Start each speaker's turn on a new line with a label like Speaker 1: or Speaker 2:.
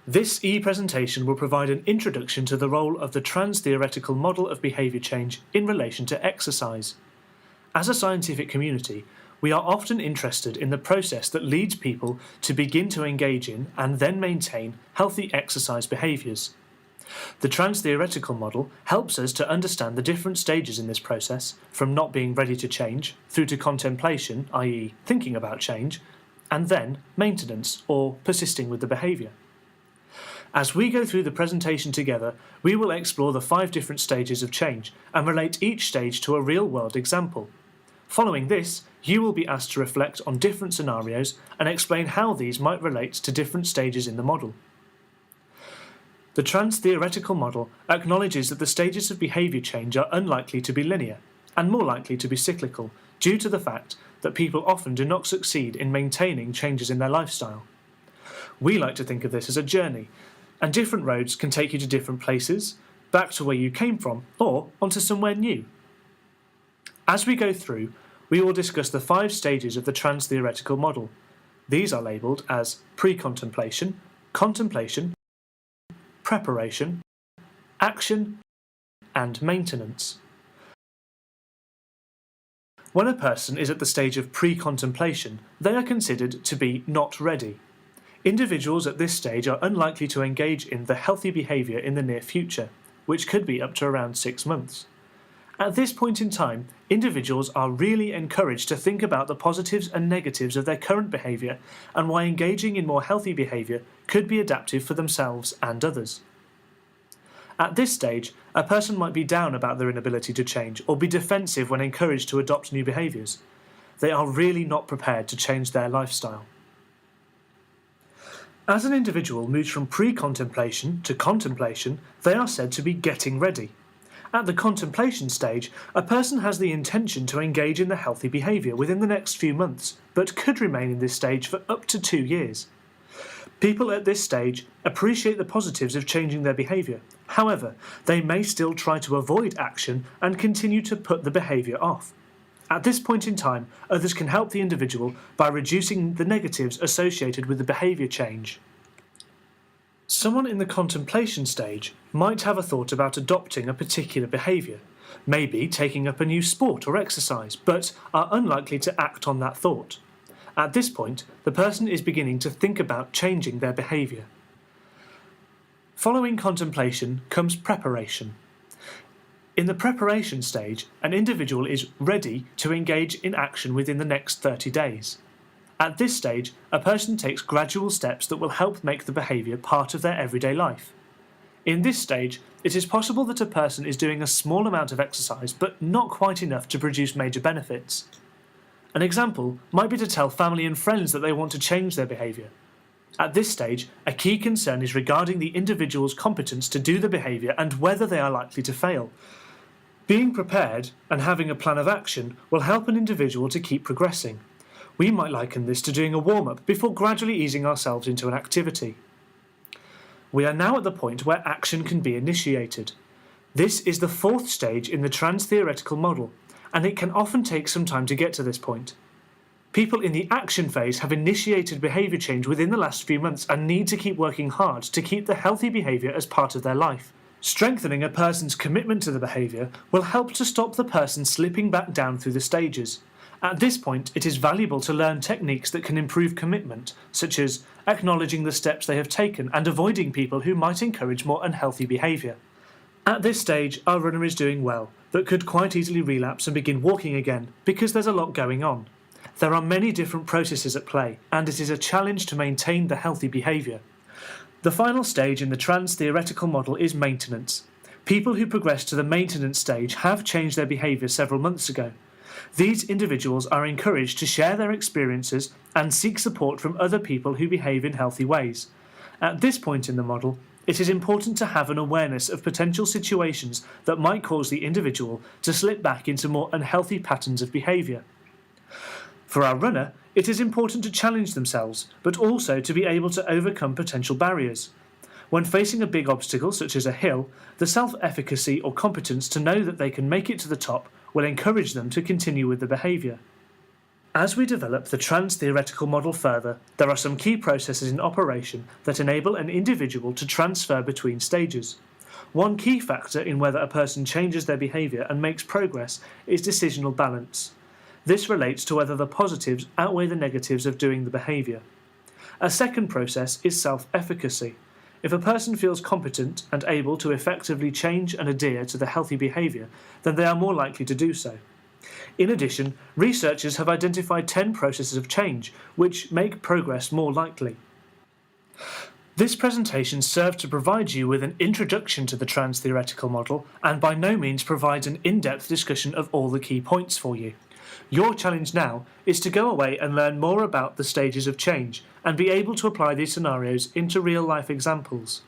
Speaker 1: This e-presentation will provide an introduction to the role of the trans-theoretical model of behaviour change in relation to exercise. As a scientific community, we are often interested in the process that leads people to begin to engage in and then maintain healthy exercise behaviours. The trans-theoretical model helps us to understand the different stages in this process, from not being ready to change, through to contemplation, i.e. thinking about change, and then maintenance, or persisting with the behaviour. As we go through the presentation together, we will explore the 5 different stages of change and relate each stage to a real-world example. Following this, you will be asked to reflect on different scenarios and explain how these might relate to different stages in the model. The trans-theoretical model acknowledges that the stages of behaviour change are unlikely to be linear and more likely to be cyclical due to the fact that people often do not succeed in maintaining changes in their lifestyle. We like to think of this as a journey, and different roads can take you to different places, back to where you came from, or onto somewhere new. As we go through, we will discuss the 5 stages of the trans-theoretical model. These are labelled as pre-contemplation, contemplation, preparation, action, and maintenance. When a person is at the stage of pre-contemplation, they are considered to be not ready. Individuals at this stage are unlikely to engage in the healthy behaviour in the near future, which could be up to around 6 months. At this point in time, individuals are really encouraged to think about the positives and negatives of their current behaviour and why engaging in more healthy behaviour could be adaptive for themselves and others. At this stage, a person might be down about their inability to change or be defensive when encouraged to adopt new behaviours. They are really not prepared to change their lifestyle. As an individual moves from pre-contemplation to contemplation, they are said to be getting ready. At the contemplation stage, a person has the intention to engage in the healthy behaviour within the next few months, but could remain in this stage for up to 2 years. People at this stage appreciate the positives of changing their behaviour. However, they may still try to avoid action and continue to put the behaviour off. At this point in time, others can help the individual by reducing the negatives associated with the behaviour change. Someone in the contemplation stage might have a thought about adopting a particular behaviour, maybe taking up a new sport or exercise, but are unlikely to act on that thought. At this point, the person is beginning to think about changing their behaviour. Following contemplation comes preparation. In the preparation stage, an individual is ready to engage in action within the next 30 days. At this stage, a person takes gradual steps that will help make the behaviour part of their everyday life. In this stage, it is possible that a person is doing a small amount of exercise but not quite enough to produce major benefits. An example might be to tell family and friends that they want to change their behaviour. At this stage, a key concern is regarding the individual's competence to do the behaviour and whether they are likely to fail. Being prepared and having a plan of action will help an individual to keep progressing. We might liken this to doing a warm-up before gradually easing ourselves into an activity. We are now at the point where action can be initiated. This is the 4th stage in the trans-theoretical model, and it can often take some time to get to this point. People in the action phase have initiated behaviour change within the last few months and need to keep working hard to keep the healthy behaviour as part of their life. Strengthening a person's commitment to the behaviour will help to stop the person slipping back down through the stages. At this point, it is valuable to learn techniques that can improve commitment, such as acknowledging the steps they have taken and avoiding people who might encourage more unhealthy behaviour. At this stage, our runner is doing well, but could quite easily relapse and begin walking again because there's a lot going on. There are many different processes at play, and it is a challenge to maintain the healthy behaviour. The final stage in the trans-theoretical model is maintenance. People who progress to the maintenance stage have changed their behaviour several months ago. These individuals are encouraged to share their experiences and seek support from other people who behave in healthy ways. At this point in the model, it is important to have an awareness of potential situations that might cause the individual to slip back into more unhealthy patterns of behaviour. For our runner, it is important to challenge themselves, but also to be able to overcome potential barriers. When facing a big obstacle such as a hill, the self-efficacy or competence to know that they can make it to the top will encourage them to continue with the behaviour. As we develop the trans-theoretical model further, there are some key processes in operation that enable an individual to transfer between stages. One key factor in whether a person changes their behaviour and makes progress is decisional balance. This relates to whether the positives outweigh the negatives of doing the behaviour. A second process is self-efficacy. If a person feels competent and able to effectively change and adhere to the healthy behaviour, then they are more likely to do so. In addition, researchers have identified 10 processes of change which make progress more likely. This presentation served to provide you with an introduction to the trans-theoretical model and by no means provides an in-depth discussion of all the key points for you. Your challenge now is to go away and learn more about the stages of change and be able to apply these scenarios into real-life examples.